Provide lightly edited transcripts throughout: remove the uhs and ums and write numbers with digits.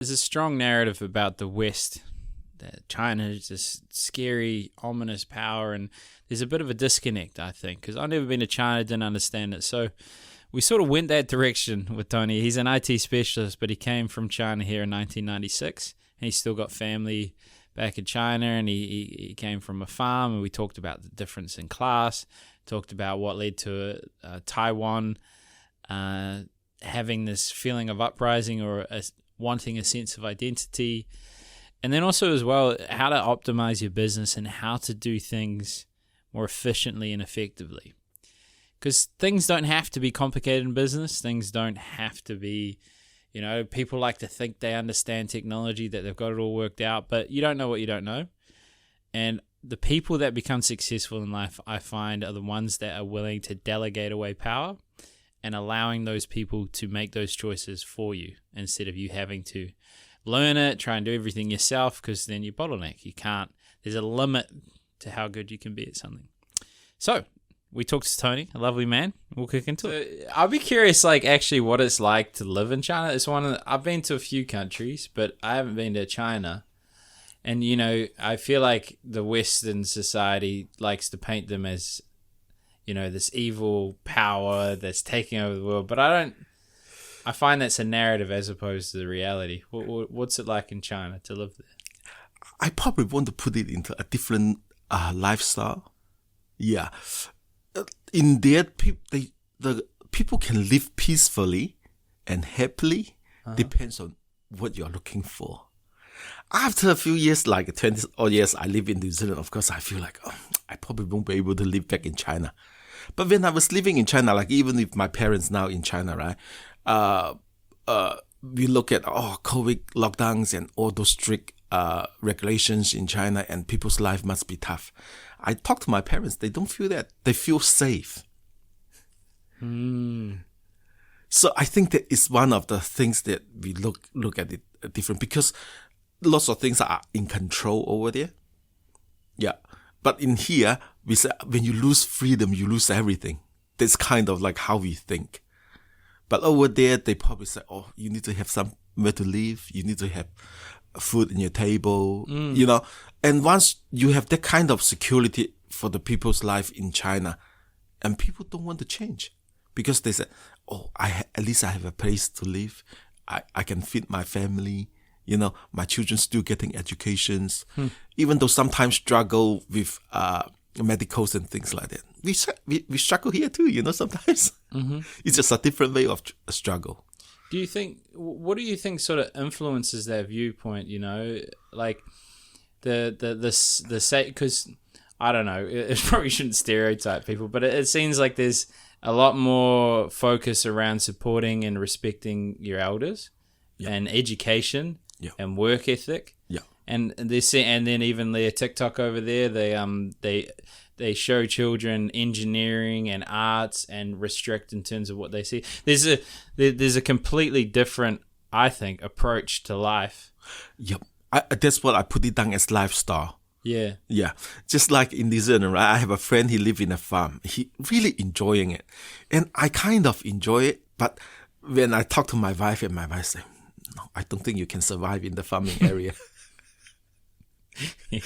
There's a strong narrative about the West, that China is this scary, ominous power, and there's a bit of a disconnect, I think, because I've never been to China, didn't understand it. So we sort of went that direction with Tony. He's an IT specialist, but he came from China here in 1996, and he's still got family back in China, and he came from a farm, and we talked about the difference in class, talked about what led to Taiwan having this feeling of uprising or wanting a sense of identity. And then also as well, how to optimize your business and how to do things more efficiently and effectively. Because things don't have to be complicated in business. Things don't have to be, people like to think they understand technology, that they've got it all worked out, but you don't know what you don't know. And the people that become successful in life, I find, are the ones that are willing to delegate away power and allowing those people to make those choices for you instead of you having to learn it, try and do everything yourself, because then you bottleneck. You can't. There's a limit to how good you can be at something. So we talked to Tony, a lovely man. We'll kick into it. I'll be curious, actually what it's like to live in China. I've been to a few countries, but I haven't been to China. And, I feel like the Western society likes to paint them as, this evil power that's taking over the world. But I find that's a narrative as opposed to the reality. What's it like in China to live there? I probably want to put it into a different lifestyle. Yeah. In there, the people can live peacefully and happily. Depends on what you're looking for. After a few years, like 20 odd years, I live in New Zealand. Of course, I feel like I probably won't be able to live back in China. But when I was living in China, even with my parents now in China, right? We look at COVID lockdowns and all those strict regulations in China, and people's life must be tough. I talk to my parents; they don't feel that. They feel safe. So I think that is one of the things that we look at it different, because lots of things are in control over there. Yeah. But in here, we say when you lose freedom, you lose everything. That's kind of like how we think. But over there, they probably say, you need to have somewhere to live. You need to have food in your table, And once you have that kind of security for the people's life in China, and people don't want to change because they say, at least I have a place to live. I can feed my family. My children still getting educations, even though sometimes struggle with medicals and things like that. We struggle here too, sometimes. It's just a different way of struggle. What do you think sort of influences that viewpoint, like the say, because I don't know, it probably shouldn't stereotype people, but it seems like there's a lot more focus around supporting and respecting your elders and education. Yeah. And work ethic. Yeah. And then even their TikTok over there, they show children engineering and arts and restrict in terms of what they see. There's a completely different, I think, approach to life. Yep. That's what I put it down as lifestyle. Yeah. Yeah. Just like in New Zealand, right? I have a friend, he live in a farm. He really enjoying it. And I kind of enjoy it, but when I talk to my wife, and my wife say, no, I don't think you can survive in the farming area. Yeah.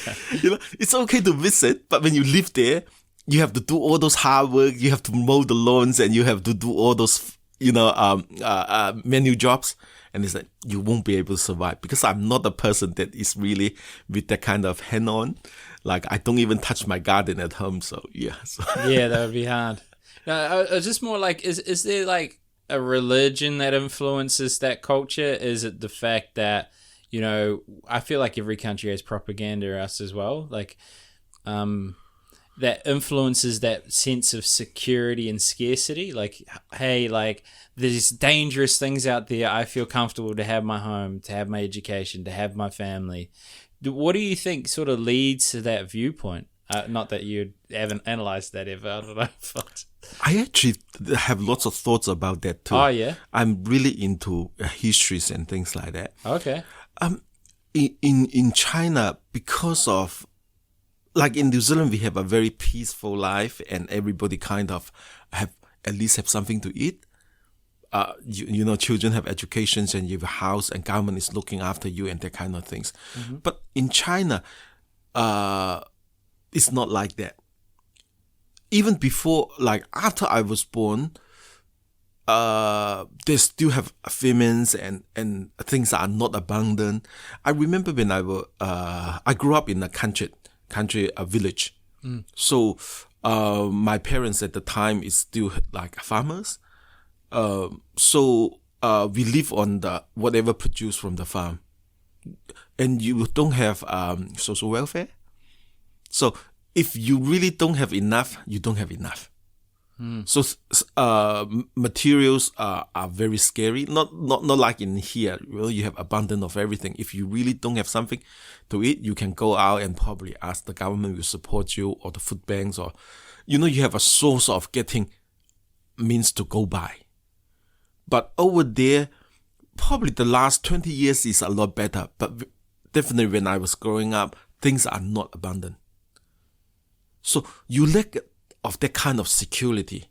It's okay to visit, but when you live there, you have to do all those hard work. You have to mow the lawns, and you have to do all those, menu jobs. And it's like, you won't be able to survive, because I'm not a person that is really with that kind of hand-on. Like, I don't even touch my garden at home. So, yeah. Yeah, that would be hard. No, I was just more like, is there like a religion that influences that culture? Is it the fact that, I feel like every country has propaganda us as well, like that influences that sense of security and scarcity, like, hey, like there's dangerous things out there, I feel comfortable to have my home, to have my education, to have my family. What do you think sort of leads to that viewpoint? Not that you haven't analyzed that ever, I don't know. I actually have lots of thoughts about that too. Oh, yeah? I'm really into histories and things like that. Okay. In China, because of, like in New Zealand, we have a very peaceful life and everybody kind of have something to eat. you know, children have educations and you have a house and government is looking after you and that kind of things. But in China, it's not like that. Even before, like after I was born, they still have famines and things are not abundant. I remember when I grew up in a country, a village. So my parents at the time is still like farmers. So we live on the whatever produced from the farm, and you don't have social welfare. So if you really don't have enough, you don't have enough. So materials are very scary. Not like in here, you have abundance of everything. If you really don't have something to eat, you can go out and probably ask the government will support you or the food banks, or you have a source of getting means to go by. But over there, probably the last 20 years is a lot better. But definitely when I was growing up, things are not abundant. So you lack of that kind of security.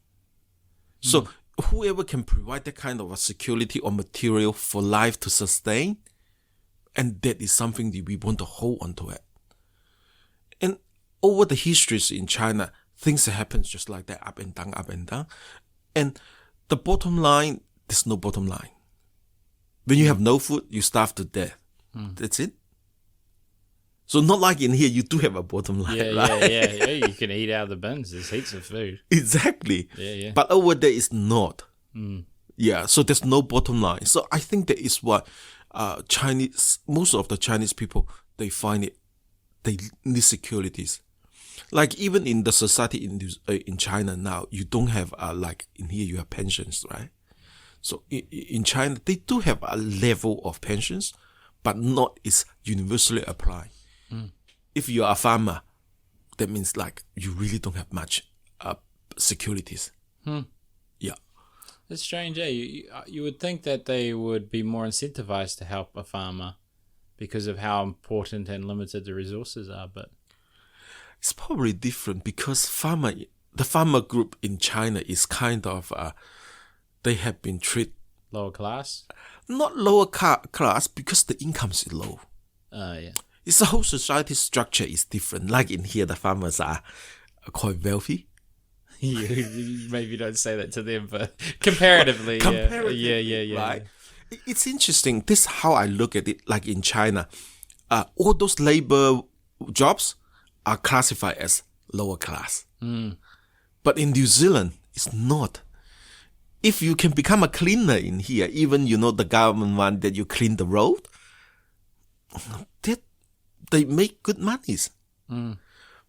So whoever can provide that kind of a security or material for life to sustain, and that is something that we want to hold on to it. And over the histories in China, things happen just like that, up and down, up and down. And the bottom line, there's no bottom line. When you have no food, you starve to death. That's it. So not like in here, you do have a bottom line, right? Yeah. You can eat out of the bins. There's heaps of food. Exactly. Yeah. But over there, it's not. Yeah, so there's no bottom line. So I think that is what most of the Chinese people, they find it, they need securities. Like even in the society in China now, you don't have, like in here, you have pensions, right? So in China, they do have a level of pensions, but not is universally applied. If you are a farmer, that means like you really don't have much securities. Yeah. It's strange, eh? You would think that they would be more incentivized to help a farmer because of how important and limited the resources are, but it's probably different because the farmer group in China is kind of they have been treated lower class. Not lower class because the income is low. Yeah. It's the whole society structure is different. Like in here, the farmers are quite wealthy. You maybe don't say that to them, but comparatively, yeah. Right? It's interesting. This is how I look at it. Like in China, all those labor jobs are classified as lower class. But in New Zealand, it's not. If you can become a cleaner in here, even the government want that you clean the road, they make good monies.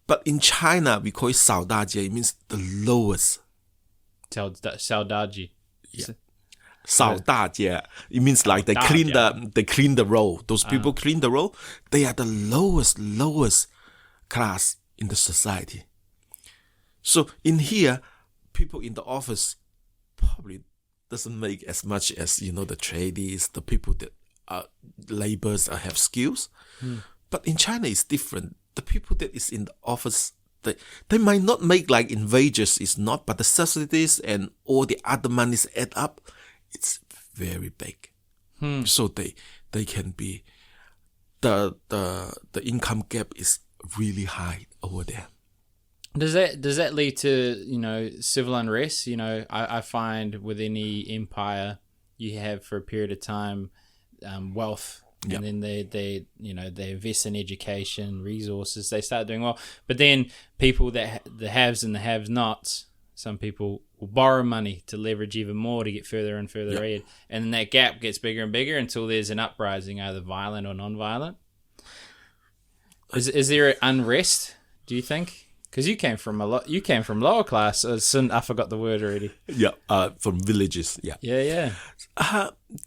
But in China, we call it 少大街. It means the lowest. 小大街. Yeah. 少大街. It means like they clean the road. Those people clean the road. They are the lowest class in the society. So in here, people in the office probably doesn't make as much as the tradies, the people that are laborers have skills. But in China, it's different. The people that is in the office, they might not make like in wages, it's not, but the subsidies and all the other monies add up, it's very big. So they can be the income gap is really high over there. Does that lead to civil unrest? I find with any empire you have for a period of time wealth. And then they invest in education, resources. They start doing well, but then people the haves and the have-nots, some people will borrow money to leverage even more to get further and further ahead, and then that gap gets bigger and bigger until there's an uprising, either violent or non-violent. Is there unrest? Do you think? Because you came from lower class. I forgot the word already. Yeah, from villages. Yeah.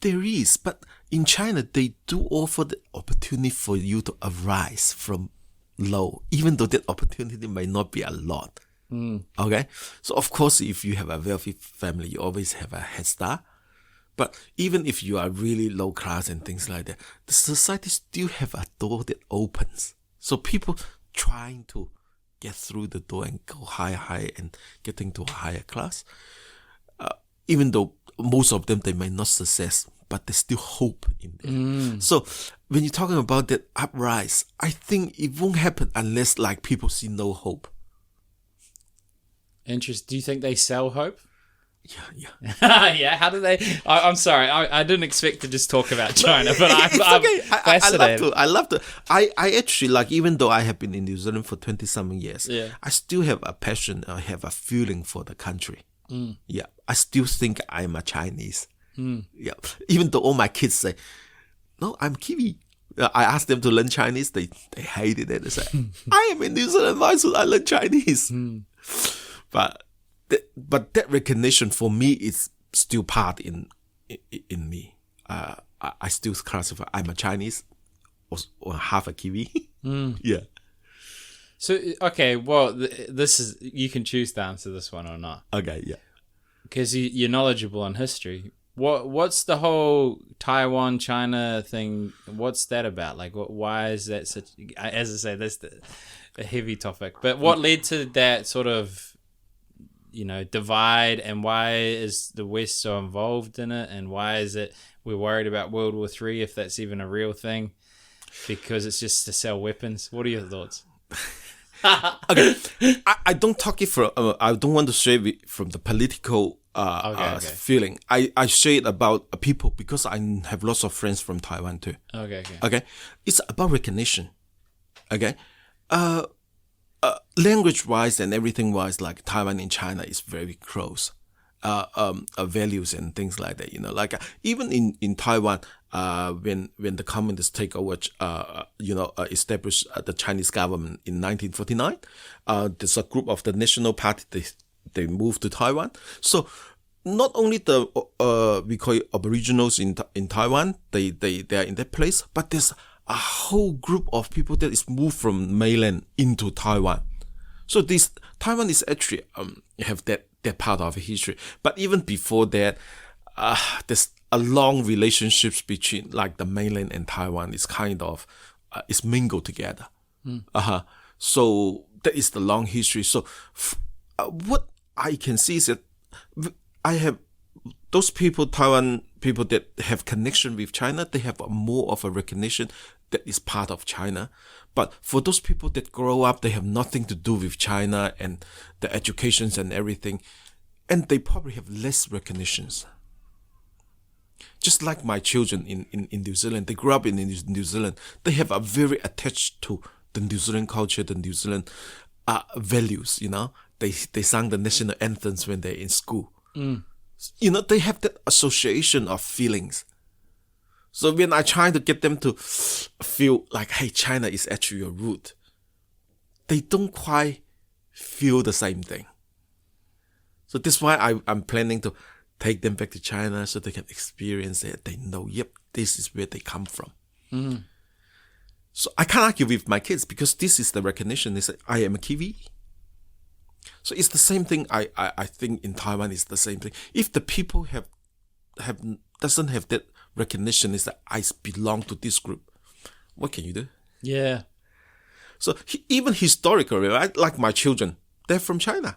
There is, but in China they do offer the opportunity for you to arise from low, even though that opportunity may not be a lot. Okay, so of course, if you have a wealthy family, you always have a head start. But even if you are really low class and things like that, the society still have a door that opens. So people trying to get through the door and go higher and getting to a higher class. Even though most of them, they may not success, but there's still hope in there. So when you're talking about that uprise, I think it won't happen unless like people see no hope. Interesting. Do you think they sell hope? Yeah. Yeah. How do they? I'm sorry. I didn't expect to just talk about China, but I'm okay. fascinated. I love to. I actually like, even though I have been in New Zealand for 20-something years, I still have a passion. I have a feeling for the country. Yeah. I still think I'm a Chinese. Yeah. Even though all my kids say, no, I'm Kiwi. I asked them to learn Chinese. They hated it. They said, I am in New Zealand. Why should I learn Chinese? But that recognition for me is still part in me. I still classify I'm a Chinese or half a Kiwi. Yeah. So okay, well, this is, you can choose to answer this one or not. Okay, yeah. Because you're knowledgeable on history. What's the whole Taiwan China thing? What's that about? Like, why is that such? As I say, that's a heavy topic. But what led to that sort of, divide, and why is the West so involved in it, and why is it we're worried about World War III, if that's even a real thing, because it's just to sell weapons? What are your thoughts? Okay, I don't talk it from. I don't want to share it from the political feeling. I share it about people because I have lots of friends from Taiwan too. Okay, it's about recognition. Okay, language-wise and everything-wise, like Taiwan and China is very close. Values and things like that, like even in Taiwan, when the communists take over, established the Chinese government in 1949, there's a group of the National Party, they moved to Taiwan. So not only the we call it Aboriginals in Taiwan, they are in that place, but there's a whole group of people that is moved from mainland into Taiwan. So this Taiwan is actually have that part of history. But even before that, there's a long relationships between like the mainland and Taiwan is kind of is mingled together. So that is the long history. So what I can see is that I have those people, Taiwan people that have connection with China, they have more of a recognition that is part of China. But for those people that grow up, they have nothing to do with China and the educations and everything, and they probably have less recognitions. Just like my children in New Zealand, they grew up in New Zealand. They have a very attached to the New Zealand culture, the New Zealand values. They sang the national anthems when they're in school. They have that association of feelings. So when I try to get them to feel like, hey, China is actually your root, they don't quite feel the same thing. So that's why I'm planning to take them back to China so they can experience it. They know, yep, this is where they come from. So I can't argue with my kids because this is the recognition. They say, I am a Kiwi. So it's the same thing. I think in Taiwan it's the same thing. If the people doesn't have that recognition, is that I belong to this group, what can you do? Yeah. So even historically, right? Like my children, they're from China.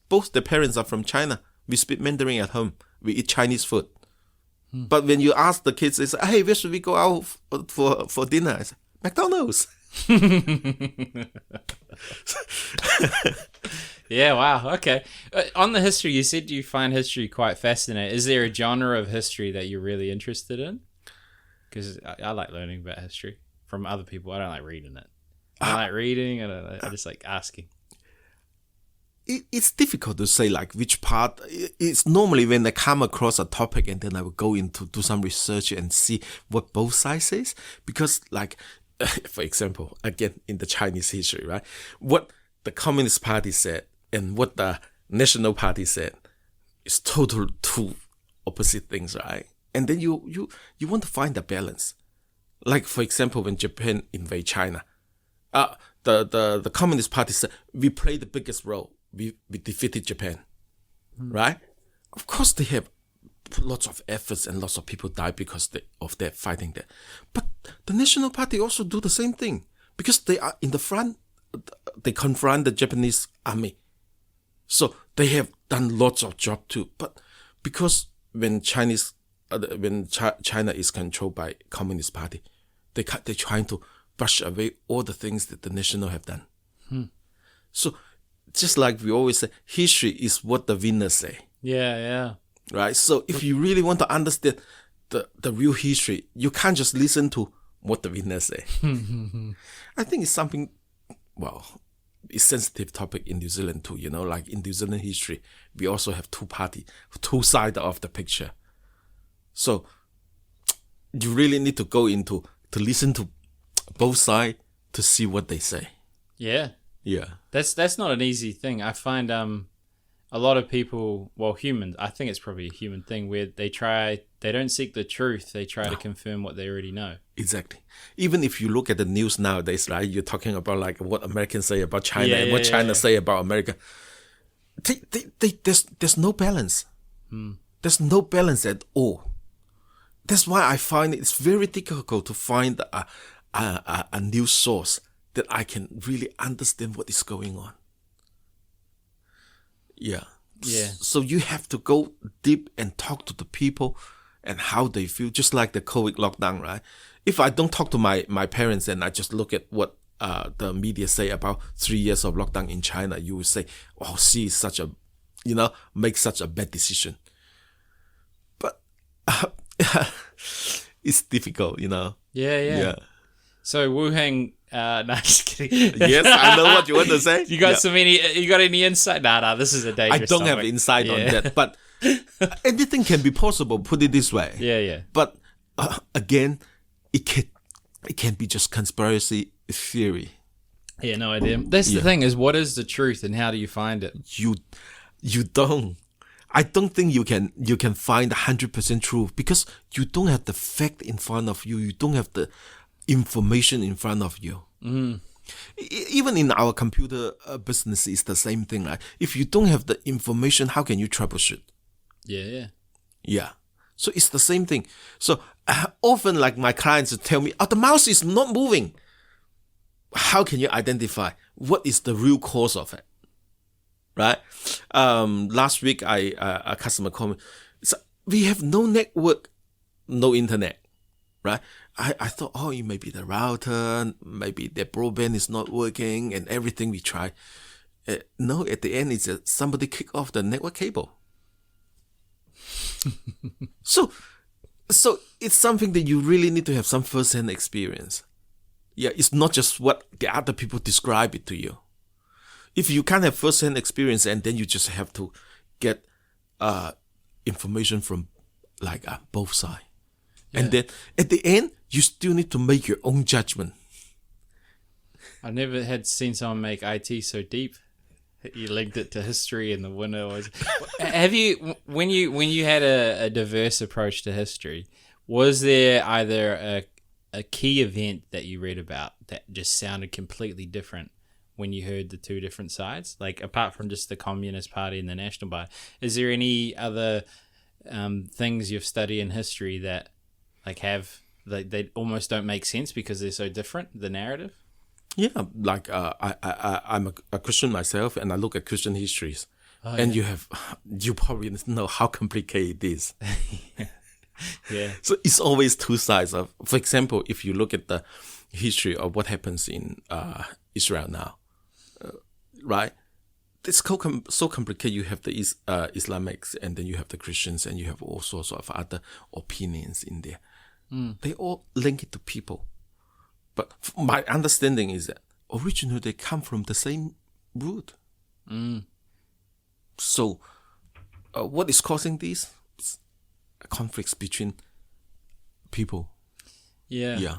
Both their parents are from China. We speak Mandarin at home. We eat Chinese food. But when you ask the kids, they say, hey, where should we go out for dinner? I say, McDonald's. Yeah, wow. Okay. On the history, you said you find history quite fascinating. Is there a genre of history that you're really interested in? Because I like learning about history from other people. I don't like reading it. I like reading. I just like asking. It's difficult to say like which part. It's normally when I come across a topic and then I will go into do some research and see what both sides says. Because like, for example, again, in the Chinese history, right? What the Communist Party said and what the National Party said is total two opposite things, right? And then you want to find a balance. Like, for example, when Japan invade China, the Communist Party said, we played the biggest role. We defeated Japan, right? Of course, they have lots of efforts and lots of people died because of that fighting there. But the National Party also do the same thing because they are in the front. They confront the Japanese army. So they have done lots of job too. But because when China is controlled by Communist Party, they're trying to brush away all the things that the national have done. So just like we always say, history is what the winners say. Yeah. Right? So if you really want to understand the real history, you can't just listen to what the winners say. I think it's something, well, it's a sensitive topic in New Zealand too, like in New Zealand history, we also have two sides of the picture. So you really need to go to listen to both sides to see what they say. Yeah. Yeah. That's not an easy thing. I find a lot of people, well, humans, I think it's probably a human thing where they don't seek the truth, they try to confirm what they already know. Exactly. Even if you look at the news nowadays, right, you're talking about like what Americans say about China and what China say about America. There's no balance. There's no balance at all. That's why I find it's very difficult to find a news source that I can really understand what is going on. Yeah. So you have to go deep and talk to the people and how they feel, just like the COVID lockdown, right? If I don't talk to my parents and I just look at what the media say about 3 years of lockdown in China, you will say, oh, she is make such a bad decision. But it's difficult, Yeah. So Wuhan, no, just kidding. Yes, I know what you want to say. You got you got any insight? Nah, this is a dangerous I don't topic. have insight on that, but anything can be possible, put it this way. Yeah. But again, it can be just conspiracy theory. Yeah, no idea. That's the thing, is what is the truth and how do you find it? You don't. I don't think you can find 100% truth because you don't have the fact in front of you. You don't have the information in front of you. Even in our computer business, it's the same thing. Right? If you don't have the information, how can you troubleshoot? Yeah. So it's the same thing. So often, like my clients tell me, "Oh, the mouse is not moving." How can you identify what is the real cause of it? Right? Last week, a customer called me. So we have no network, no internet. Right? I thought, oh, it may be the router, maybe the broadband is not working, and everything we try. No, at the end, it's somebody kick off the network cable. So it's something that you really need to have some first-hand experience. Yeah, it's not just what the other people describe it to you. If you can't have first-hand experience, and then you just have to get information from both sides. And then at the end, you still need to make your own judgment. I've never seen someone make IT so deep. You linked it to history, and the winner was. Have you, when you had a diverse approach to history, was there either a key event that you read about that just sounded completely different when you heard the two different sides? Like, apart from just the Communist Party and the National Party, is there any other things you've studied in history that they almost don't make sense because they're so different, the narrative? Yeah, like I'm a Christian myself, and I look at Christian histories, and you probably know how complicated it is. Yeah. So it's always two sides of. For example, if you look at the history of what happens in Israel now, right? It's so complicated. You have the Islamics, and then you have the Christians, and you have all sorts of other opinions in there. They all link it to people. But my understanding is that originally they come from the same root. So what is causing these? It's conflicts between people. Yeah.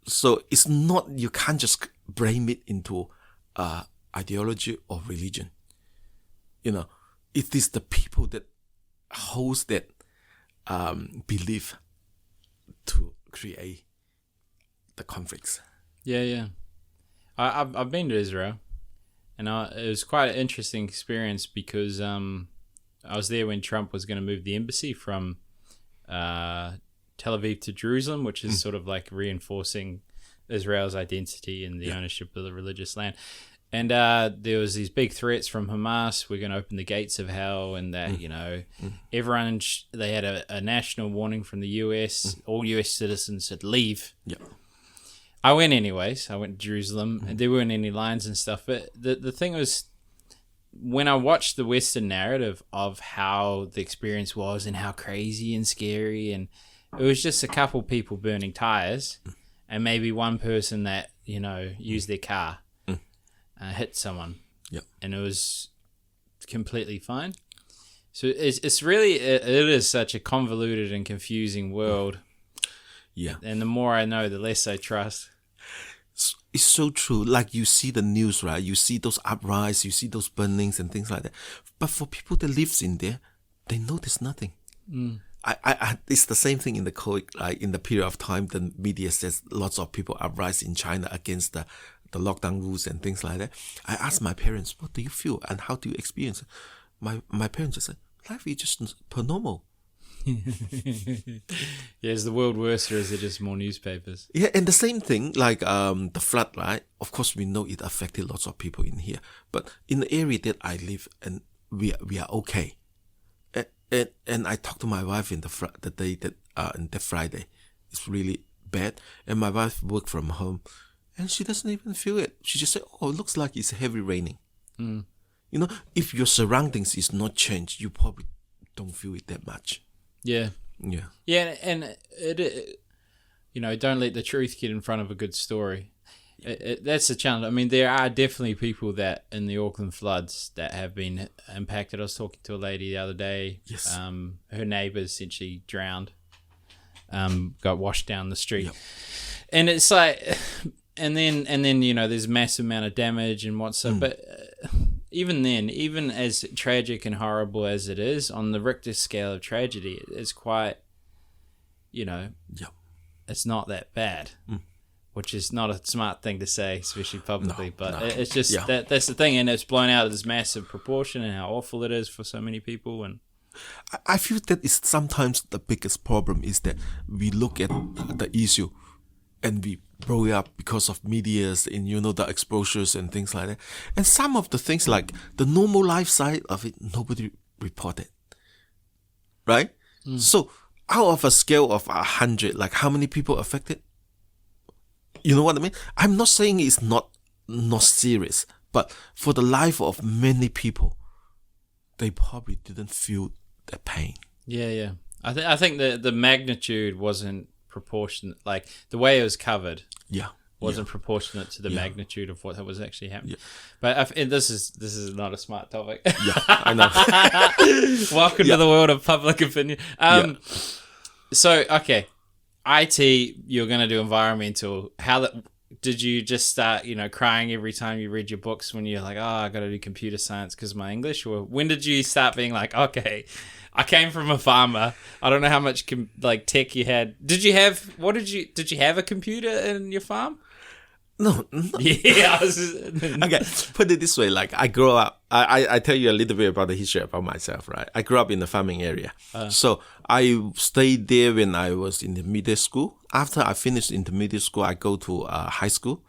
So it's not, you can't just blame it into ideology or religion. It is the people that holds that belief to create the conflicts. Yeah. I've been to Israel, and it was quite an interesting experience because I was there when Trump was going to move the embassy from Tel Aviv to Jerusalem, which is sort of like reinforcing Israel's identity and the ownership of the religious land. And there was these big threats from Hamas. We're going to open the gates of hell, and that everyone they had a national warning from the US. All US citizens said leave. Yeah. I went anyways. I went to Jerusalem, and there weren't any lines and stuff. But the thing was, when I watched the Western narrative of how the experience was and how crazy and scary, and it was just a couple people burning tires, and maybe one person that used their car. Hit someone, and it was completely fine. So it's really it is such a convoluted and confusing world. Yeah, and the more I know, the less I trust. It's so true. Like you see the news, right? You see those uprisings, you see those burnings and things like that. But for people that lives in there, they notice nothing. I it's the same thing in the COVID. Like in the period of time, the media says lots of people uprise in China against the lockdown rules and things like that. I asked my parents, what do you feel and how do you experience it? My parents just said, life is just per normal. Is the world worse, or is it just more newspapers? Yeah, and the same thing, like the flood, right? Of course, we know it affected lots of people in here. But in the area that I live, and we are okay. And I talked to my wife in the day that in the Friday. It's really bad. And my wife worked from home. And she doesn't even feel it. She just said, oh, it looks like it's heavy raining. If your surroundings is not changed, you probably don't feel it that much. Yeah. Yeah. Yeah, and it don't let the truth get in front of a good story. That's the challenge. I mean, there are definitely people that in the Auckland floods that have been impacted. I was talking to a lady the other day. Yes. Her neighbour essentially drowned, got washed down the street. Yep. And it's like... And then there's a massive amount of damage and what's up. But even then, even as tragic and horrible as it is, on the Richter scale of tragedy, it's quite, it's not that bad, which is not a smart thing to say, especially publicly. It's just that's the thing, and it's blown out of this massive proportion and how awful it is for so many people. And I feel that is sometimes the biggest problem is that we look at the issue and we blow it up because of medias and the exposures and things like that. And some of the things like the normal life side of it, nobody reported. Right? So out of a scale of 100, like how many people affected? You know what I mean? I'm not saying it's not serious, but for the life of many people, they probably didn't feel the pain. Yeah. I think the magnitude wasn't proportionate, like the way it was covered wasn't proportionate to the magnitude of what was actually happening. But this is not a smart topic. I know. Welcome to the world of public opinion. So okay, IT, you're going to do environmental. Did you just start crying every time you read your books when you're like, I got to do computer science because of my English? Or when did you start being like, okay, I came from a farmer. I don't know how much tech you had. Did you have a computer in your farm? No. Yeah. Okay, put it this way. Like I grew up, I tell you a little bit about the history about myself, right? I grew up in the farming area. So I stayed there when I was in the middle school. After I finished intermediate school, I go to high school.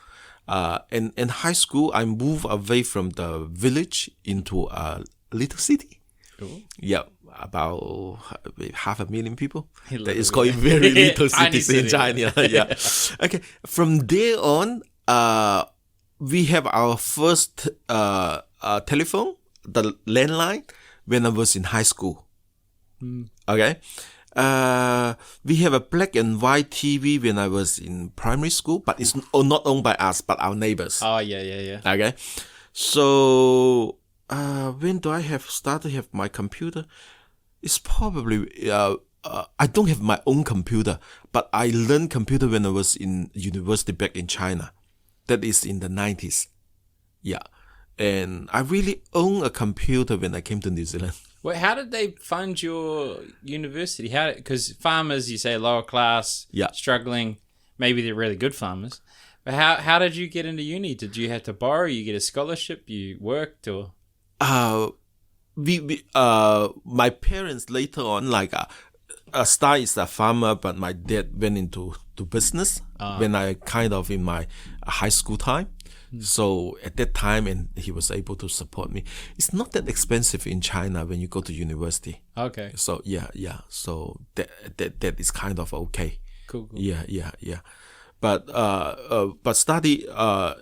And in high school, I moved away from the village into a little city. Cool. Yeah, about 500,000 people. That is called very little cities in China. Yeah. Okay. From there on, we have our first telephone, the landline, when I was in high school. Okay. We have a black and white TV when I was in primary school, but it's not owned by us, but our neighbors. Oh, yeah. Okay. So, when do I start to have my computer? It's probably, I don't have my own computer, but I learned computer when I was in university back in China. That is in the 90s. Yeah. And I really own a computer when I came to New Zealand. Well, how did they fund your university? Because farmers, you say lower class, struggling, maybe they're really good farmers. But how did you get into uni? Did you have to borrow? You get a scholarship? You worked or? My parents later on, Star is a farmer, but my dad went into business when I kind of in my high school time. So at that time, and he was able to support me. It's not that expensive in China when you go to university. Okay. So yeah. So that is kind of okay. Cool. Yeah. But study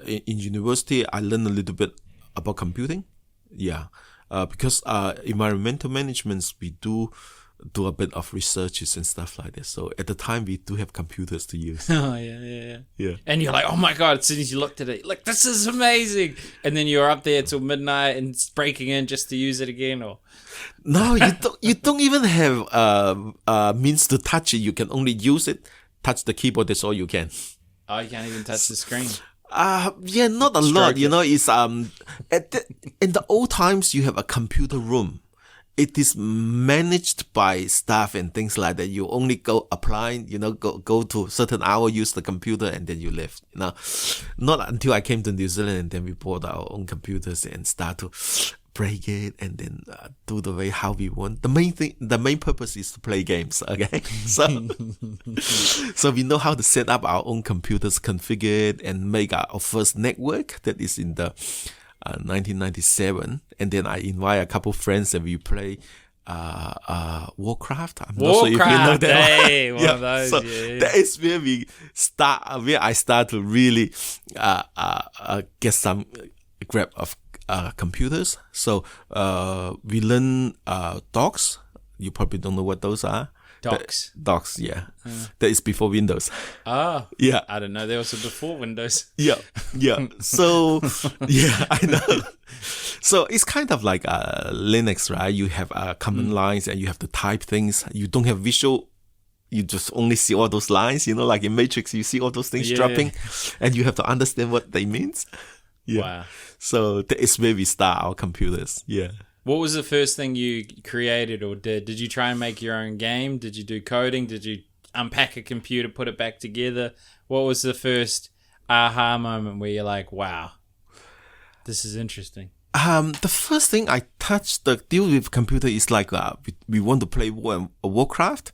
in university, I learned a little bit about computing. Yeah. Because environmental management, we do a bit of researches and stuff like that. So at the time, we do have computers to use. Oh, yeah. Yeah. And you're like, oh my God, as soon as you looked at it, like, this is amazing. And then you're up there till midnight and breaking in just to use it again, or... No, you don't even have means to touch it. You can only use it, touch the keyboard, that's all you can. Oh, you can't even touch the screen. Yeah, not a lot. You know, it's in the old times you have a computer room. It is managed by staff and things like that. You only go apply, go to certain hour, use the computer, and then you leave. Not until I came to New Zealand and then we bought our own computers and start to break it and then do the way how we want. The main purpose is to play games. Okay, so we know how to set up our own computers, configure it, and make our first network. That is in the 1997, and then I invite a couple friends and we play Warcraft. I'm not sure if you know that. Hey, one of those. So yeah. that is where I start to really get some grab of computers. So we learn docs. You probably don't know what those are. Docs, yeah. That is before Windows. Ah, yeah. I don't know. There was a before Windows. Yeah. So, yeah, I know. So it's kind of like Linux, right? You have command lines and you have to type things. You don't have visual. You just only see all those lines, like in Matrix, you see all those things dropping and you have to understand what they means. Yeah. Wow. So that is where we start our computers. Yeah. What was the first thing you created or did? Did you try and make your own game? Did you do coding? Did you unpack a computer, put it back together? What was the first aha moment where you're like, wow, this is interesting? The first thing I touched the deal with computer is like we want to play Warcraft.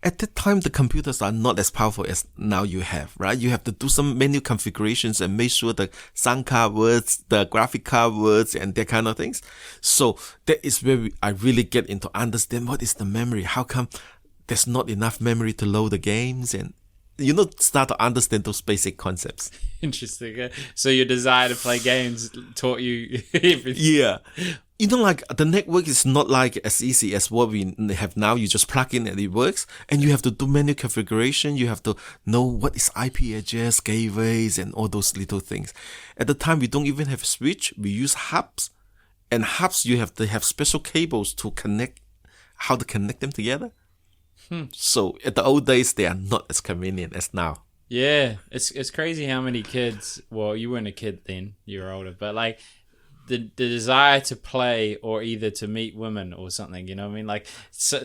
At that time, the computers are not as powerful as now you have, right? You have to do some menu configurations and make sure the sound card works, the graphic card works, and that kind of things. So that is where I really get into understand what is the memory. How come there's not enough memory to load the games and start to understand those basic concepts. Interesting. So your desire to play games taught you everything. Yeah. Like the network is not like as easy as what we have now. You just plug in and it works. And you have to do menu configuration. You have to know what is IP address, gateways, and all those little things. At the time, we don't even have a switch. We use hubs. And hubs, you have to have special cables to connect, how to connect them together. So at the old days, they are not as convenient as now. Yeah, it's crazy how many kids. Well, you weren't a kid then; you were older. But like the desire to play, or either to meet women or something. You know what I mean? Like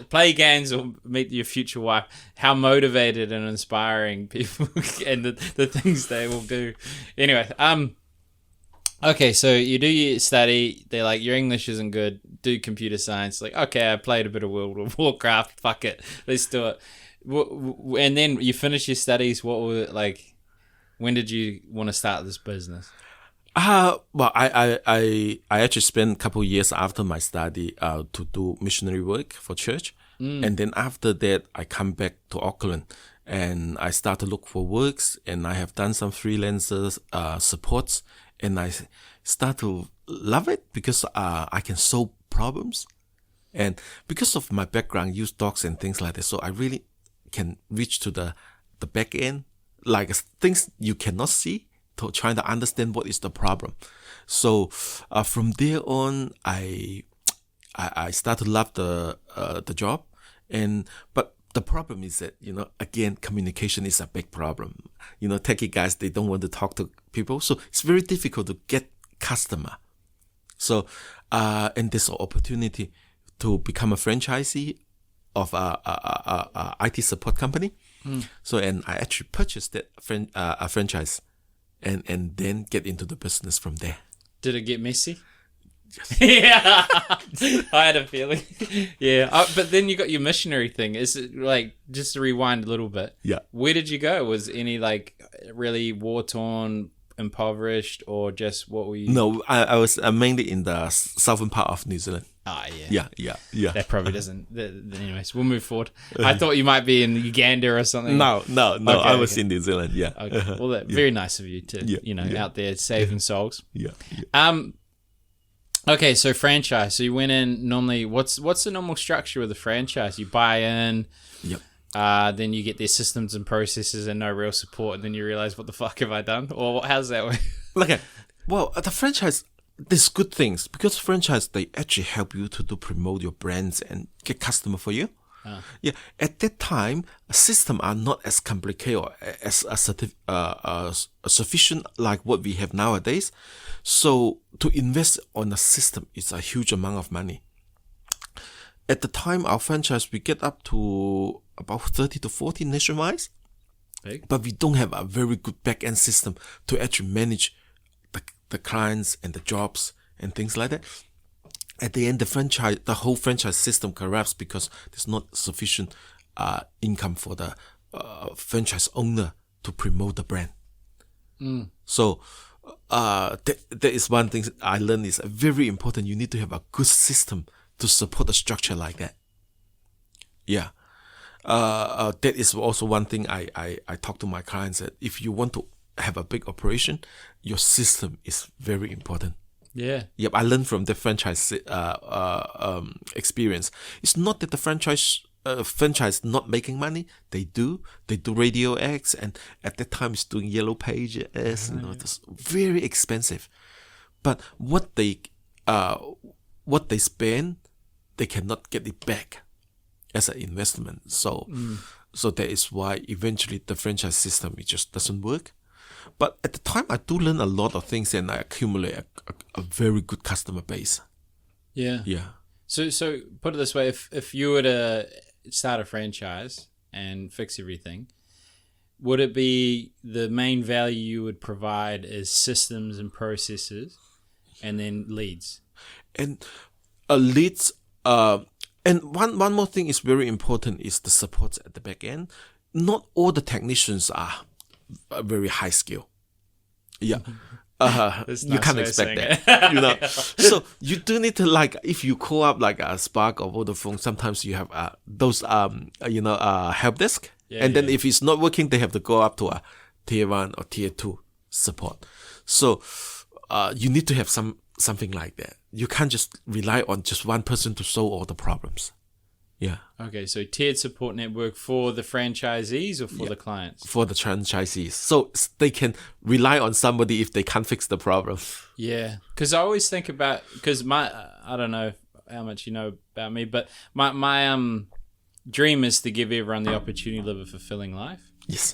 play games or meet your future wife. How motivated and inspiring people and the things they will do. Anyway, okay, so you do your study. They're like, your English isn't good. Do computer science. Like, okay, I played a bit of World of Warcraft. Fuck it, let's do it. And then you finish your studies. What were like? When did you want to start this business? Well, I actually spent a couple of years after my study to do missionary work for church, and then after that I come back to Auckland and I start to look for works, and I have done some freelancers supports. And I start to love it because I can solve problems. And because of my background, use docs and things like that. So I really can reach to the back end, like things you cannot see, to trying to understand what is the problem. So from there on, I start to love the job. But the problem is that, again, communication is a big problem. Techie guys, they don't want to talk to people. So it's very difficult to get customer. So, and there's an opportunity to become a franchisee of a IT support company. So, and I actually purchased that a franchise and then get into the business from there. Did it get messy? Yes. Yeah, I had a feeling. Yeah, but then you got your missionary thing. Is it like, just to rewind a little bit? Yeah. Where did you go? Was any like really war torn impoverished, or just what were you? No, I was mainly in the southern part of New Zealand. Ah, yeah. Yeah. That probably doesn't. Anyways, we'll move forward. I thought you might be in Uganda or something. No. Okay, I was in New Zealand. Yeah. Okay. Well, very nice of you to, out there saving souls. Yeah. Okay, so franchise. So you went in. Normally, what's the normal structure with a franchise? You buy in. Yep. Then you get their systems and processes and no real support, and then you realize, what the fuck have I done? Or how's that work? Okay. Well, the franchise, there's good things because franchise, they actually help you to promote your brands and get customer for you. Yeah. At that time, systems are not as complicated or as sufficient like what we have nowadays. So to invest on a system is a huge amount of money. At the time, our franchise, we get up to about 30 to 40 nationwide. Big. But we don't have a very good back-end system to actually manage the clients and the jobs and things like that. At the end, the whole franchise system collapsed because there's not sufficient income for the franchise owner to promote the brand. So that is one thing I learned is very important. You need to have a good system to support a structure like that. Yeah. That is also one thing I talk to my clients that if you want to have a big operation, your system is very important. Yeah. Yep, I learned from the franchise experience. It's not that the franchise not making money. They do Radio X, and at that time it's doing Yellow Pages. It's very expensive. But what they spend, they cannot get it back as an investment. So that is why eventually the franchise system, it just doesn't work. But at the time, I do learn a lot of things and I accumulate a very good customer base. Yeah. Yeah. So put it this way, if you were to start a franchise and fix everything, would it be the main value you would provide is systems and processes and then leads? And leads, and one more thing is very important is the support at the back end. Not all the technicians are very high skill. Yeah. You can't expect that. So you do need to, like, if you call up like a Spark or Vodafone, sometimes you have those help desk, and then if it's not working, they have to go up to a tier 1 or tier 2 support. So you need to have something like that. You can't just rely on just one person to solve all the problems. Yeah. Okay, so tiered support network for the franchisees or for the clients? For the franchisees. So they can rely on somebody if they can't fix the problem. Yeah, because I always think about, because I don't know how much you know about me, but my dream is to give everyone the opportunity to live a fulfilling life. Yes.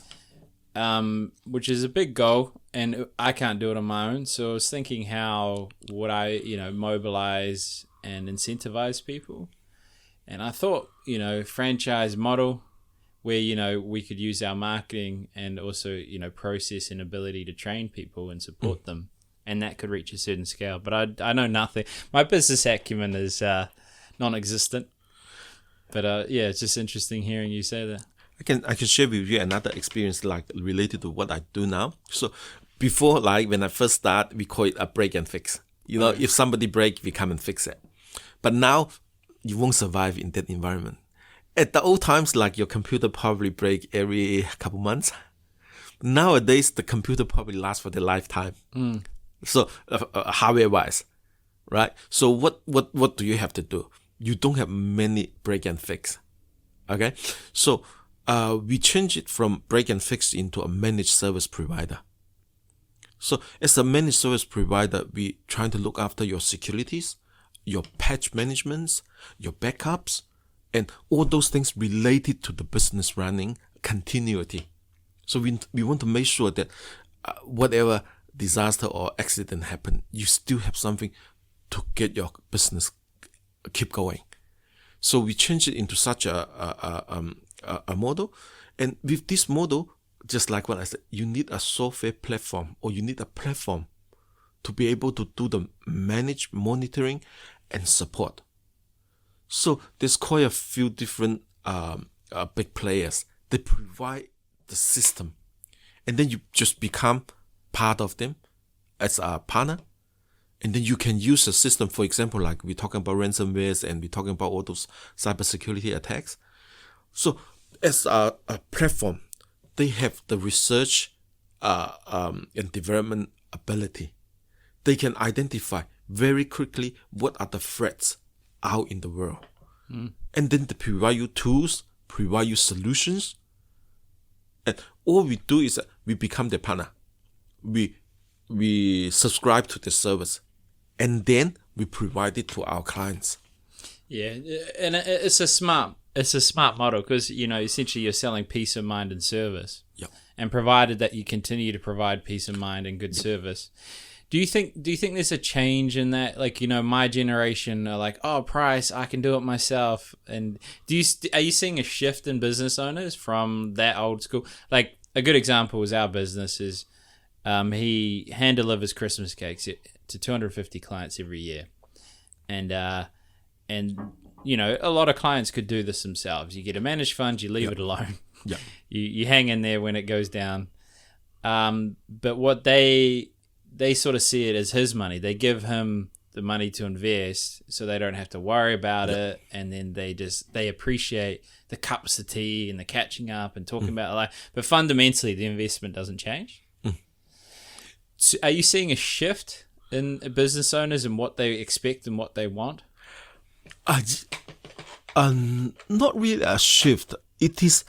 Which is a big goal, and I can't do it on my own. So I was thinking, how would I, mobilize and incentivize people? And I thought, franchise model where, we could use our marketing and also, process and ability to train people and support them. And that could reach a certain scale. But I know nothing. My business acumen is non-existent. But it's just interesting hearing you say that. I can share with you another experience like related to what I do now. So before, like when I first start, we call it a break and fix. If somebody break, we come and fix it. But now you won't survive in that environment. At the old times, like your computer probably break every couple months. Nowadays, the computer probably lasts for their lifetime. So hardware wise, right? So what do you have to do? You don't have many break and fix. Okay, so we change it from break and fix into a managed service provider. So as a managed service provider, we trying to look after your securities, your patch managements, your backups, and all those things related to the business running continuity. So we want to make sure that whatever disaster or accident happen, you still have something to get your business keep going. So we change it into such a model, and with this model, just like what I said, you need a software platform, or you need a platform to be able to do the manage, monitoring, and support. So there's quite a few different big players. They provide the system, and then you just become part of them as a partner. And then you can use the system, for example, like we're talking about ransomware and we're talking about all those cybersecurity attacks. So as a platform, they have the research and development ability. They can identify very quickly what are the threats out in the world. And then they provide you tools, provide you solutions. And all we do is we become the partner. We subscribe to the service. And then we provide it to our clients. Yeah, and it's a smart model because, essentially you're selling peace of mind and service. Yep. And provided that you continue to provide peace of mind and good service. Do you think there's a change in that? Like, my generation are like, oh, price, I can do it myself. And are you seeing a shift in business owners from that old school? Like, a good example is our business is he hand delivers Christmas cakes to 250 clients every year. And a lot of clients could do this themselves. You get a managed fund, you leave it alone. Yeah. You hang in there when it goes down. But what they sort of see it as his money. They give him the money to invest so they don't have to worry about it. And then they appreciate the cups of tea and the catching up and talking about life. But fundamentally, the investment doesn't change. So are you seeing a shift in business owners and what they expect and what they want? Not really a shift. It is,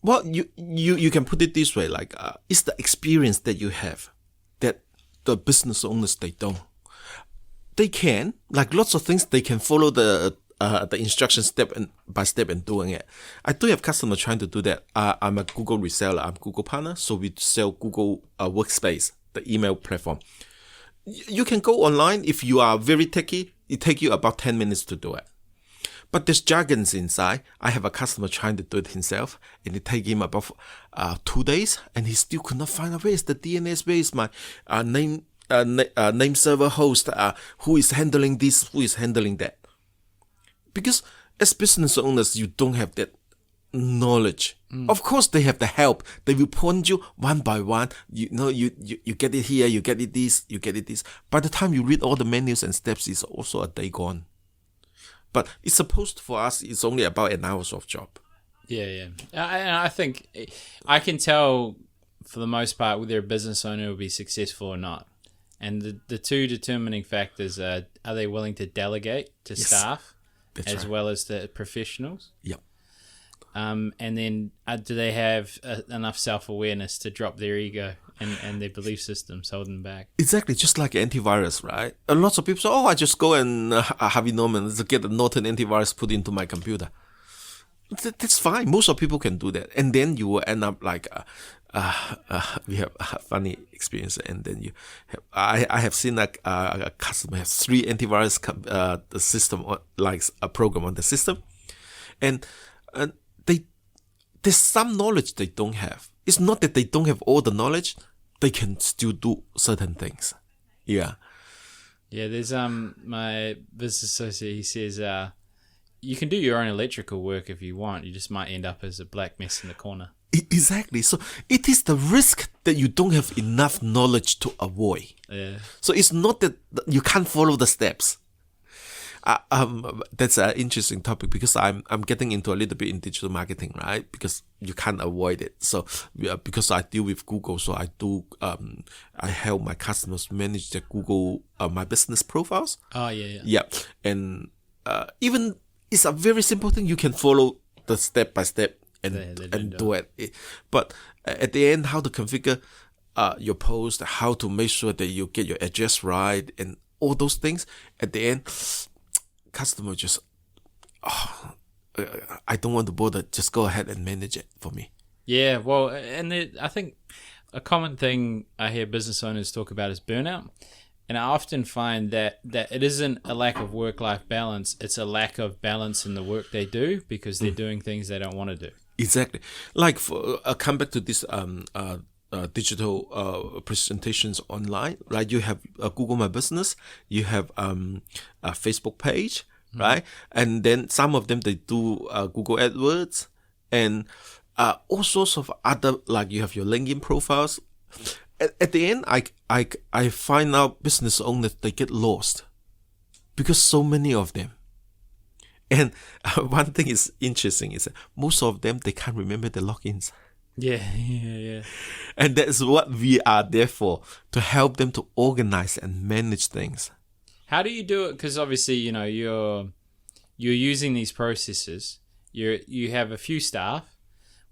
well, you can put it this way, like it's the experience that you have that the business owners, they don't. They can, like lots of things, they can follow the instruction step by step and doing it. I do have customers trying to do that. I'm a Google reseller. I'm Google partner. So we sell Google Workspace, the email platform. You can go online. If you are very techy, it takes you about 10 minutes to do it. But there's jargons inside. I have a customer trying to do it himself, and it takes him about 2 days, and he still could not find out where is the DNS, where is my name server host, who is handling this, who is handling that. Because as business owners, you don't have that knowledge. Of course, they have the help. They will point you one by one. You get it here, you get it this, you get it this. By the time you read all the menus and steps, it's also a day gone. But it's supposed for us, it's only about an hour's of job. Yeah. I think I can tell for the most part whether a business owner will be successful or not. And the two determining factors are they willing to delegate to staff as well as the professionals? Yep. And then do they have enough self-awareness to drop their ego and their belief systems holding back? Exactly, just like antivirus, right? And lots of people say, I just go and Harvey Norman to get a Norton antivirus put into my computer. That's fine. Most of people can do that. And then you will end up like, we have a funny experience. And then I have seen a customer have 3 antivirus the system, like a program on the system. And there's some knowledge they don't have. It's not that they don't have all the knowledge. They can still do certain things. Yeah. Yeah, there's my business associate, he says, you can do your own electrical work if you want. You just might end up as a black mess in the corner. Exactly. So it is the risk that you don't have enough knowledge to avoid. Yeah. So it's not that you can't follow the steps. That's an interesting topic because I'm getting into a little bit in digital marketing, right? Because you can't avoid it. So because I deal with Google, so I do I help my customers manage their Google my business profiles. Oh yeah. Yeah, and even it's a very simple thing. You can follow the step by step and do it. But at the end, how to configure your post, how to make sure that you get your address right, and all those things. At the end, customer just, I don't want to bother. Just go ahead and manage it for me. Yeah, well, and I think a common thing I hear business owners talk about is burnout. And I often find that it isn't a lack of work-life balance. It's a lack of balance in the work they do because they're doing things they don't want to do. Exactly. Like, come back to this digital presentations online, right? You have Google My Business. You have a Facebook page, right? And then some of them, they do Google AdWords and all sorts of other, like you have your LinkedIn profiles. at the end, I find out business owners, they get lost because so many of them. And one thing is interesting is that most of them, they can't remember the logins. Yeah. And that's what we are there for, to help them to organize and manage things. How do you do it? Because obviously, you're using these processes. You have a few staff,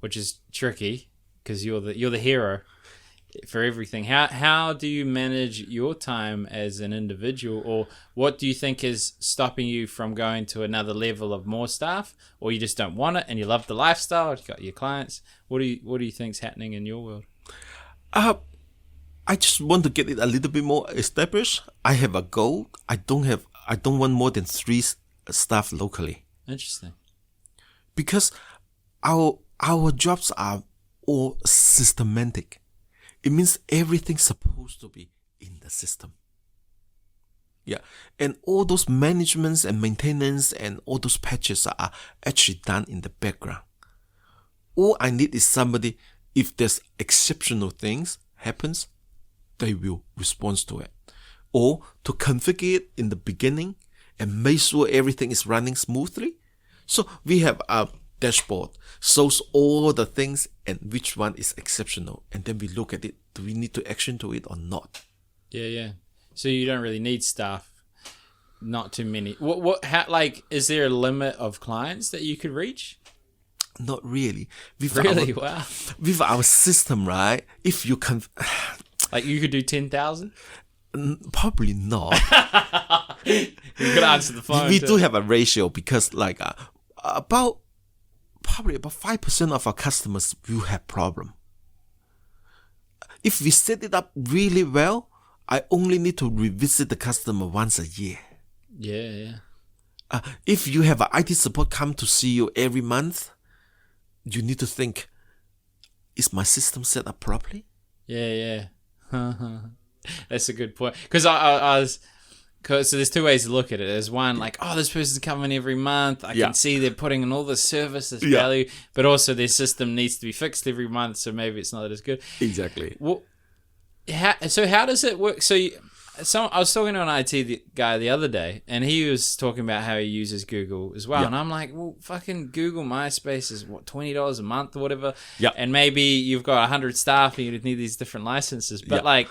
which is tricky because you're the hero for everything. How do you manage your time as an individual, or what do you think is stopping you from going to another level of more staff, or you just don't want it and you love the lifestyle, you got your clients? What do you think's happening in your world? I just want to get it a little bit more established. I have a goal. I don't want more than 3 staff locally. Interesting. Because our jobs are all systematic. It means everything's supposed to be in the system. Yeah. And all those managements and maintenance and all those patches are actually done in the background. All I need is somebody, if there's exceptional things happens, they will respond to it. Or to configure it in the beginning and make sure everything is running smoothly. So we have a dashboard, shows all the things and which one is exceptional. And then we look at it. Do we need to action to it or not? Yeah. So you don't really need staff. Not too many. Is there a limit of clients that you could reach? Not really. Wow. With our system, right? If you can... Like you could do 10,000? Probably not. You could answer the phone. We do have a ratio because about 5% of our customers will have problem. If we set it up really well, I only need to revisit the customer once a year. Yeah. If you have an IT support come to see you every month, you need to think, is my system set up properly? Yeah. That's a good point. Because so there's 2 ways to look at it. There's one, like, this person's coming every month. I can see they're putting in all this service, this value, but also their system needs to be fixed every month, so maybe it's not as good. Exactly. Well, how does it work? I was talking to an IT guy the other day, and he was talking about how he uses Google as well. And I'm like, well, fucking Google MySpace is what, $20 a month or whatever. Yeah. And maybe you've got 100 staff and you need these different licenses. But like,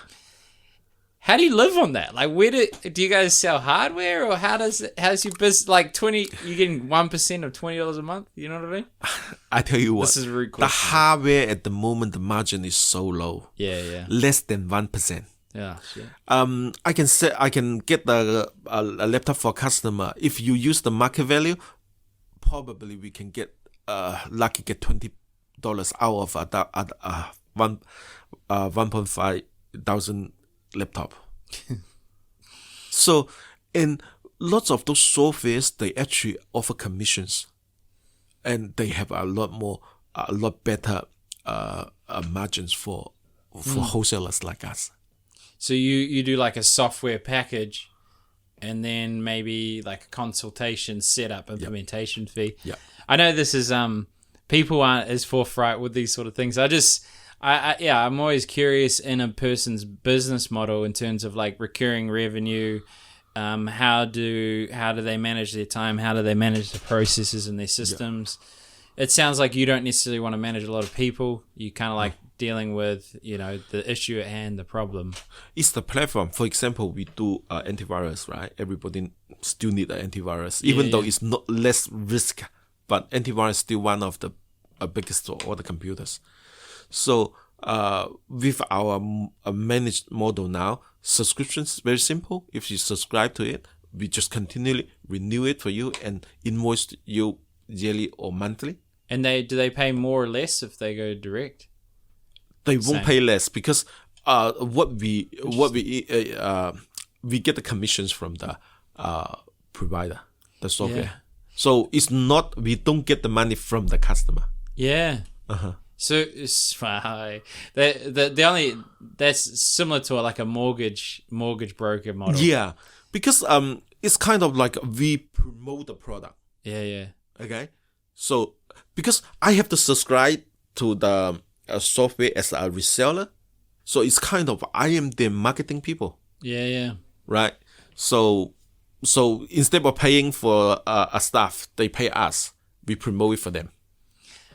how do you live on that? Like, where do you guys sell hardware, or how's your business, like you're getting 1% of $20 a month? You know what I mean? I tell you what, this is really cool. The hardware at the moment, the margin is so low. Yeah. Less than 1%. Yeah, shit. I can get a laptop for a customer. If you use the market value, probably we can get lucky get $20 out of 1.5 thousand laptop. So, and lots of those softwares, they actually offer commissions, and they have a lot better margins for wholesalers like us. So you do like a software package, and then maybe like a consultation, setup, implementation fee. Yeah. I know this is people aren't as forthright with these sort of things. I'm always curious in a person's business model in terms of like recurring revenue. How do they manage their time? How do they manage the processes in their systems? Yeah. It sounds like you don't necessarily want to manage a lot of people. You kind of like dealing with, the issue at hand, the problem. It's the platform. For example, we do antivirus, right? Everybody still need an antivirus, even though it's not less risk, but antivirus is still one of the biggest for all the computers. So with our managed model now, subscriptions is very simple. If you subscribe to it, we just continually renew it for you and invoice you yearly or monthly. And do they pay more or less if they go direct? They won't pay less because we get the commissions from the provider, the software. Yeah. So it's not, we don't get the money from the customer. Yeah. So it's that's similar to like a mortgage broker model. Yeah, because it's kind of like we promote the product. Yeah. Okay, so because I have to subscribe to the software as a reseller, So it's kind of, I am the marketing people, Yeah. right? So instead of paying for a staff, they pay us. We promote it for them.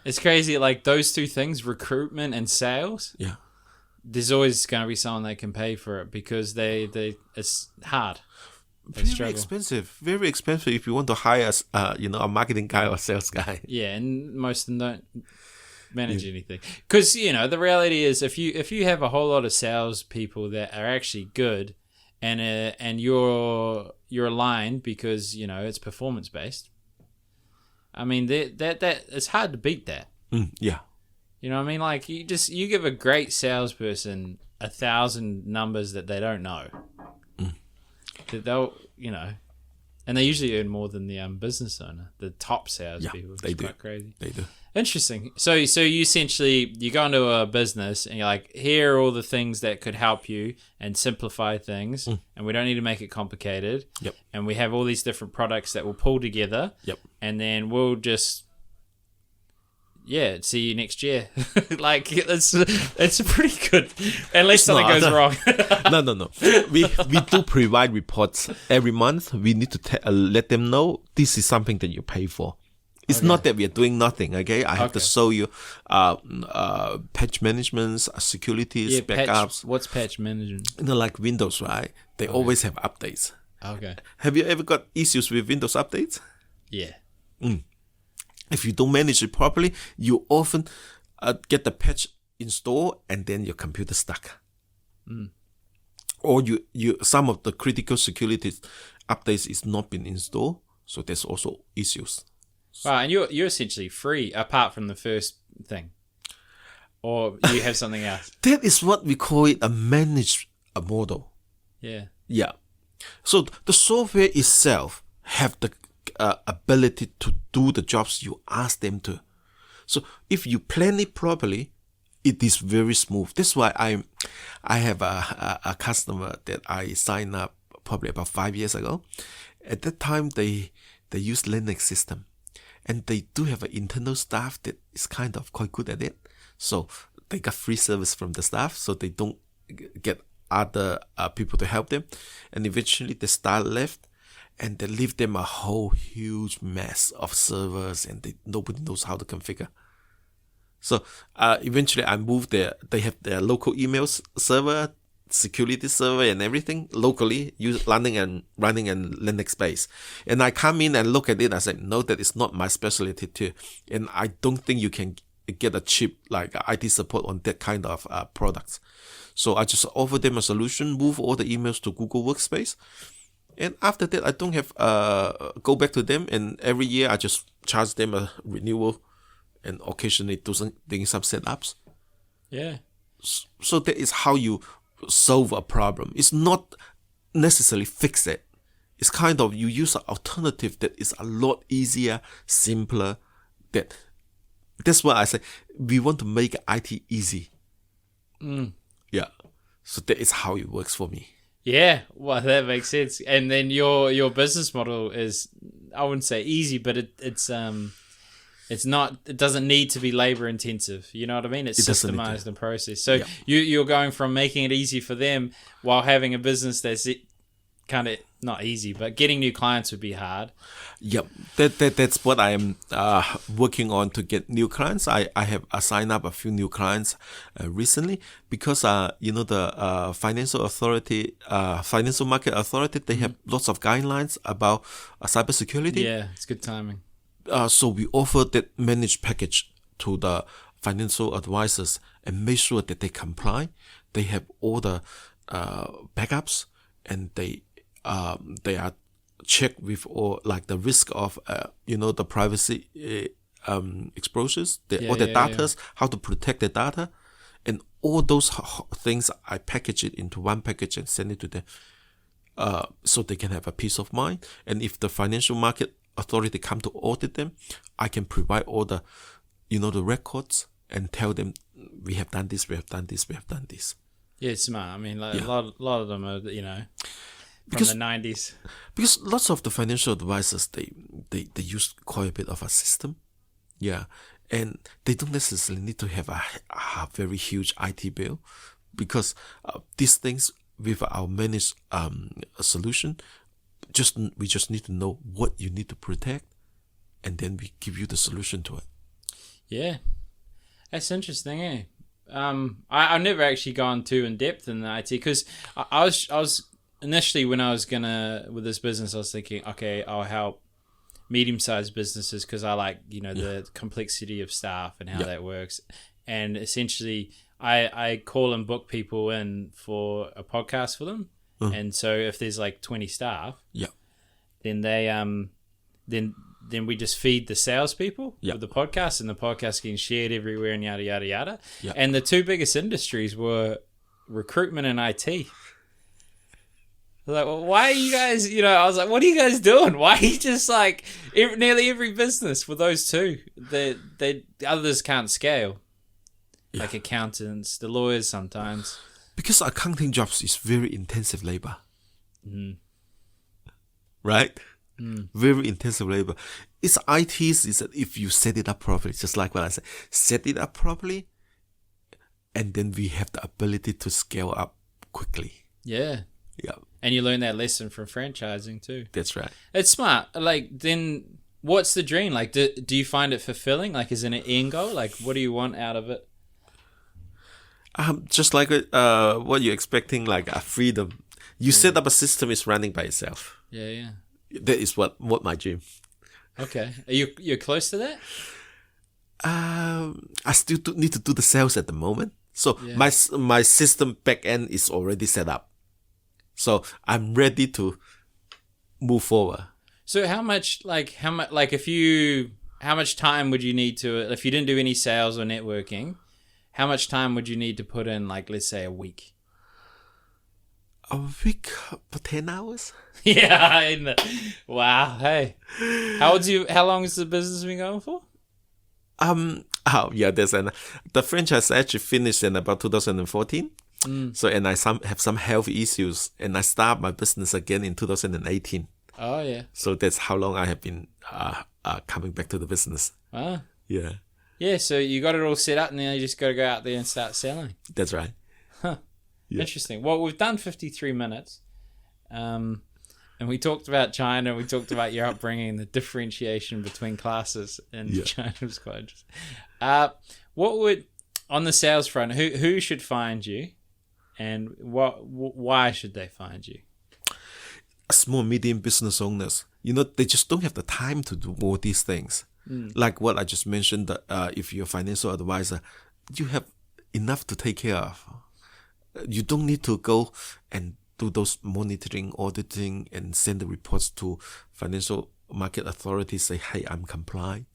It's crazy. Like those two things, recruitment and sales. Yeah. There's always going to be someone that can pay for it because they it's hard. They Very struggle. expensive. Very expensive if you want to hire a marketing guy or sales guy. Yeah, and most of them don't manage anything. Because, the reality is if you have a whole lot of sales people that are actually good and you're aligned because, it's performance based, I mean, that it's hard to beat that. Yeah. You know what I mean? Like, you give a great salesperson 1,000 numbers that they don't know. That they'll, and they usually earn more than the business owner, the top salespeople. They do. Quite crazy. They do. Interesting. So you essentially, you go into a business and you're like, here are all the things that could help you and simplify things, and we don't need to make it complicated. Yep. And we have all these different products that we'll pull together. Yep. And then we'll just, see you next year. Like, it's pretty good, unless something goes wrong. No. We do provide reports every month. We need to let them know this is something that you pay for. It's not that we are doing nothing, okay? I have to show you patch management, securities, backups. What's patch management? Like Windows, right? They always have updates. Okay. Have you ever got issues with Windows updates? Yeah. If you don't manage it properly, you often get the patch installed and then your computer stuck. Or you some of the critical security updates is not been installed, so there's also issues. Wow, and you're essentially free apart from the first thing, or you have something else. That is what we call it a managed model. Yeah. Yeah. So the software itself have the ability to do the jobs you ask them to. So if you plan it properly, it is very smooth. That's why I have a customer that I signed up probably about 5 years ago. At that time, they use Linux system, and they do have an internal staff that is kind of quite good at it. So they got free service from the staff, so they don't get other people to help them. And eventually, the staff left, and they leave them a whole huge mess of servers, and nobody knows how to configure. So eventually I moved there. They have their local email server, security server, and everything locally, running in Linux base. And I come in and look at it. I said, no, that is not my specialty too. And I don't think you can get a cheap like IT support on that kind of products. So I just offer them a solution, move all the emails to Google Workspace. And after that, I don't have go back to them. And every year I just charge them a renewal, and occasionally do some setups. Yeah. So that is how you solve a problem. It's not necessarily fix it. It's kind of you use an alternative that is a lot easier, simpler. That's why I say we want to make IT easy. Yeah. So that is how it works for me. Yeah, well, that makes sense. And then your business model is, I wouldn't say easy, but it's not. It doesn't need to be labor intensive. You know what I mean? It's systemized and processed. So you're going from making it easy for them while having a business that's kind of not easy, but getting new clients would be hard. Yep, that's what I am working on to get new clients. I have signed up a few new clients recently because the financial market authority, they have lots of guidelines about cybersecurity. Yeah, it's good timing. So we offer that managed package to the financial advisors and make sure that they comply. They have all the backups, and they are checked with all like the risk of the privacy exposures, all the data, how to protect the data, and all those things. I package it into one package and send it to them, so they can have a peace of mind. And if the financial market authority come to audit them, I can provide all the the records and tell them we have done this, we have done this, we have done this. Yeah, it's smart. I mean, a lot of them are from the 90s. Because lots of the financial advisors they use quite a bit of a system, and they don't necessarily need to have a very huge IT bill, because these things with our managed solution, we just need to know what you need to protect, and then we give you the solution to it. Yeah, that's interesting, eh? I've never actually gone too in depth in the IT because I was initially when I was with this business, I was thinking, okay, I'll help medium-sized businesses because I like the complexity of staff and how that works, and essentially I call and book people in for a podcast for them, and so if there's like 20 staff, then they then we just feed the salespeople with the podcast, and the podcast getting shared everywhere and yada yada yada. And the two biggest industries were recruitment and IT. Like, well, why are you guys, I was like, what are you guys doing? Why are you just like, nearly every business for those two, the others can't scale. Like accountants, the lawyers sometimes. Because accounting jobs is very intensive labor. Right? Very intensive labor. It's ITs is that if you set it up properly, just like what I said, set it up properly, and then we have the ability to scale up quickly. Yeah. And you learn that lesson from franchising too. That's right. It's smart. Like, then what's the dream? Like, do you find it fulfilling? Like, is it an end goal? Like, what do you want out of it? Just like what you're expecting, like a freedom. You set up a system, it's running by itself. Yeah. That is what my dream. Okay. You're close to that? I still need to do the sales at the moment. So my system back end is already set up. So I'm ready to move forward. So how much time would you need to, if you didn't do any sales or networking, how much time would you need to put in, like, let's say a week? A week for 10 hours? Yeah. Wow. Hey, how long has the business been going for? The franchise actually finished in about 2014. So, and I have some health issues, and I start my business again in 2018. Oh yeah. So that's how long I have been coming back to the business. Ah. Yeah. Yeah. So you got it all set up, and now you just got to go out there and start selling. That's right. Huh. Yeah. Interesting. Well, we've done 53 minutes, and we talked about China. We talked about your upbringing, the differentiation between classes in China was quite interesting. What would, on the sales front, who should find you? And why should they find you? Small, medium business owners, they just don't have the time to do all these things. Like what I just mentioned, that if you're a financial advisor, you have enough to take care of. You don't need to go and do those monitoring, auditing, and send the reports to financial market authorities, say, hey, I'm compliant,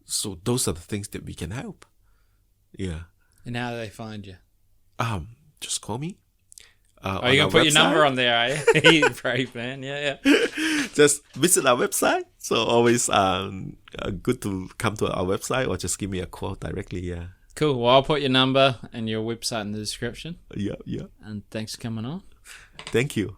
So those are the things that we can help. Yeah. And how do they find you? Just call me. You're going to put your number on there, are you? You brave man. Yeah. Just visit our website. So always good to come to our website or just give me a call directly. Yeah. Cool. Well, I'll put your number and your website in the description. Yeah. And thanks for coming on. Thank you.